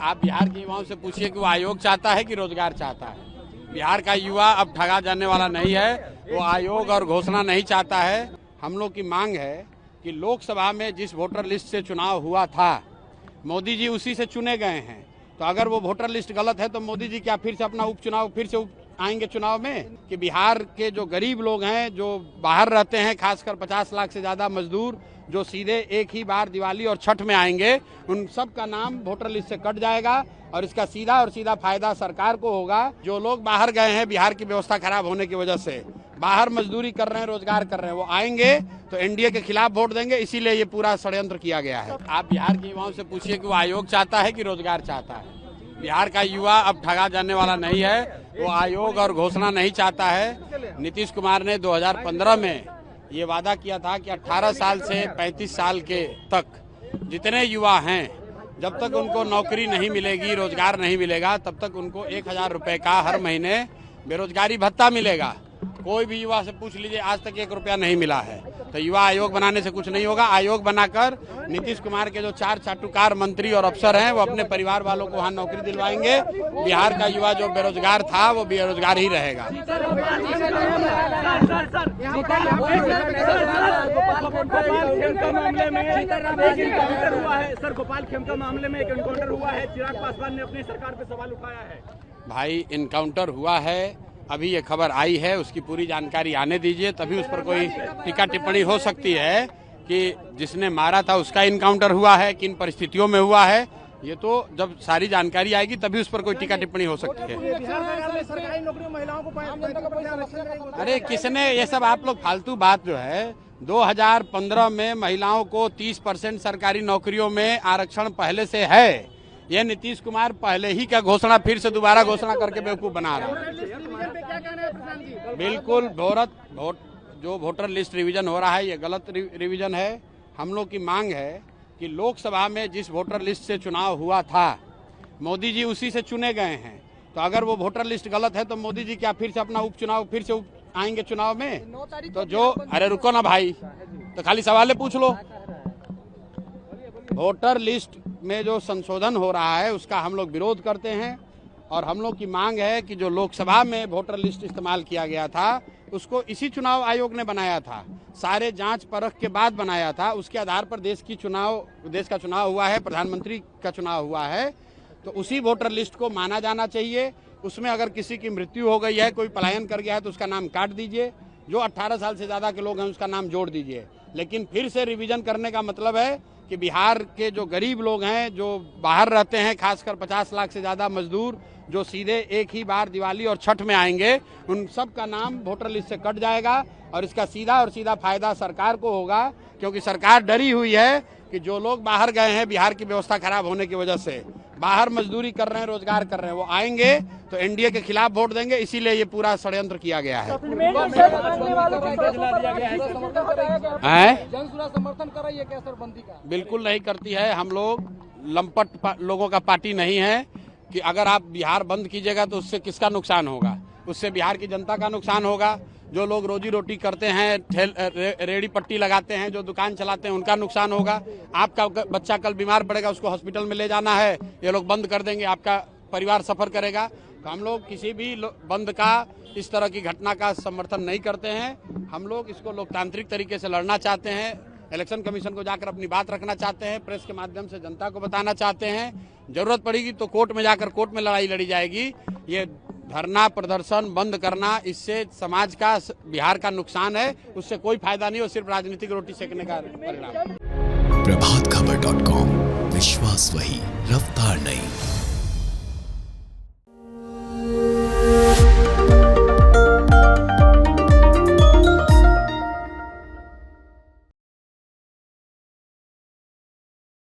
आप बिहार के युवाओं से पूछिए कि वो आयोग चाहता है कि रोजगार चाहता है। बिहार का युवा अब ठगा जाने वाला नहीं है, वो आयोग और घोषणा नहीं चाहता है। हम लोग की मांग है कि लोकसभा में जिस वोटर लिस्ट से चुनाव हुआ था, मोदी जी उसी से चुने गए हैं। तो अगर वो वोटर लिस्ट गलत है तो मोदी जी क्या फिर से अपना उपचुनाव फिर से आएंगे चुनाव में? कि बिहार के जो गरीब लोग हैं, जो बाहर रहते हैं, खासकर 50 लाख से ज्यादा मजदूर जो सीधे एक ही बार दिवाली और छठ में आएंगे, उन सब का नाम वोटर लिस्ट से कट जाएगा और इसका सीधा और सीधा फायदा सरकार को होगा। जो लोग बाहर गए हैं बिहार की व्यवस्था खराब होने की वजह से, बाहर मजदूरी कर रहे हैं, रोजगार कर रहे हैं, वो आएंगे तो एनडीए के खिलाफ वोट देंगे। इसीलिए ये पूरा षड्यंत्र किया गया है। आप बिहार के युवाओं से पूछिए कि वो आयोग चाहता है कि रोजगार चाहता है। बिहार का युवा अब ठगा जाने वाला नहीं है, वो आयोग और घोषणा नहीं चाहता है। नीतीश कुमार ने 2015 में ये वादा किया था कि 18 साल से 35 साल के तक जितने युवा हैं, जब तक उनको नौकरी नहीं मिलेगी, रोजगार नहीं मिलेगा, तब तक उनको 1000 रुपए का हर महीने बेरोजगारी भत्ता मिलेगा। कोई भी युवा से पूछ लीजिए, आज तक 1 रुपया नहीं मिला है। तो युवा आयोग बनाने से कुछ नहीं होगा। आयोग बनाकर नीतीश कुमार के जो 4 चाटुकार मंत्री और अफसर हैं, वो अपने परिवार वालों को वहाँ नौकरी दिलवाएंगे। बिहार का युवा जो बेरोजगार था वो बेरोजगार ही रहेगा। गोपाल खेमका मामले में एक एनकाउंटर हुआ है, चिराग पासवान ने अपनी सरकार पे सवाल उठाया है। भाई एनकाउंटर हुआ है, अभी ये खबर आई है, उसकी पूरी जानकारी आने दीजिए, तभी उस पर कोई टीका टिप्पणी हो सकती है कि जिसने मारा था उसका इनकाउंटर हुआ है, किन परिस्थितियों में हुआ है। ये तो जब सारी जानकारी आएगी तभी उस पर कोई टीका टिप्पणी हो सकती है। अरे किसने ये सब, आप लोग फालतू बात जो है, 2015 में महिलाओं को 30% सरकारी नौकरियों में आरक्षण पहले से है। ये नीतीश कुमार पहले ही क्या घोषणा फिर से दोबारा घोषणा करके बेवकूफ बना रहा है। बिल्कुल जो वोटर लिस्ट रिवीजन हो रहा है ये गलत रिवीजन है। हम लोग की मांग है कि लोकसभा में जिस वोटर लिस्ट से चुनाव हुआ था, मोदी जी उसी से चुने गए हैं। तो अगर वो वोटर लिस्ट गलत है तो मोदी जी क्या फिर से अपना उपचुनाव फिर से आएंगे चुनाव में? तो जो, अरे रुको ना भाई, तो खाली सवाल पूछ लो। वोटर लिस्ट में जो संशोधन हो रहा है उसका हम लोग विरोध करते हैं और हम लोग की मांग है कि जो लोकसभा में वोटर लिस्ट इस्तेमाल किया गया था उसको इसी चुनाव आयोग ने बनाया था, सारे जांच परख के बाद बनाया था। उसके आधार पर देश का चुनाव हुआ है, प्रधानमंत्री का चुनाव हुआ है। तो उसी वोटर लिस्ट को माना जाना चाहिए। उसमें अगर किसी की मृत्यु हो गई है, कोई पलायन कर गया है तो उसका नाम काट दीजिए। जो 18 साल से ज्यादा के लोग हैं उसका नाम जोड़ दीजिए। लेकिन फिर से रिवीजन करने का मतलब है कि बिहार के जो गरीब लोग हैं, जो बाहर रहते हैं, खासकर 50 लाख से ज्यादा मजदूर जो सीधे एक ही बार दिवाली और छठ में आएंगे, उन सब का नाम वोटर लिस्ट से कट जाएगा और इसका सीधा और सीधा फायदा सरकार को होगा। क्योंकि सरकार डरी हुई है कि जो लोग बाहर गए हैं बिहार की व्यवस्था खराब होने की वजह से, बाहर मजदूरी कर रहे हैं, रोजगार कर रहे हैं, वो आएंगे तो एनडीए के खिलाफ वोट देंगे। इसीलिए ये पूरा षड्यंत्र किया गया है। समर्थन कर रही है क्या सरबंदी का? बिल्कुल नहीं करती है। हम लोग लंपट लोगों का पार्टी नहीं है कि अगर आप बिहार बंद कीजिएगा तो उससे किसका नुकसान होगा? उससे बिहार की जनता का नुकसान होगा। जो लोग रोजी रोटी करते हैं, रेड़ी पट्टी लगाते हैं, जो दुकान चलाते हैं, उनका नुकसान होगा। आपका बच्चा कल बीमार पड़ेगा, उसको हॉस्पिटल में ले जाना है, ये लोग बंद कर देंगे, आपका परिवार सफर करेगा। तो हम लोग किसी भी बंद का, इस तरह की घटना का समर्थन नहीं करते हैं। हम लोग इसको लोकतांत्रिक तरीके से लड़ना चाहते हैं, इलेक्शन कमीशन को जाकर अपनी बात रखना चाहते हैं, प्रेस के माध्यम से जनता को बताना चाहते हैं। जरूरत पड़ेगी तो कोर्ट में जाकर कोर्ट में लड़ाई लड़ी जाएगी। ये धरना प्रदर्शन बंद करना, इससे समाज का, बिहार का नुकसान है, उससे कोई फायदा नहीं, और सिर्फ राजनीतिक रोटी सेकने का परिणाम। प्रभातखबर.com, विश्वास वही, रफ्तार नहीं।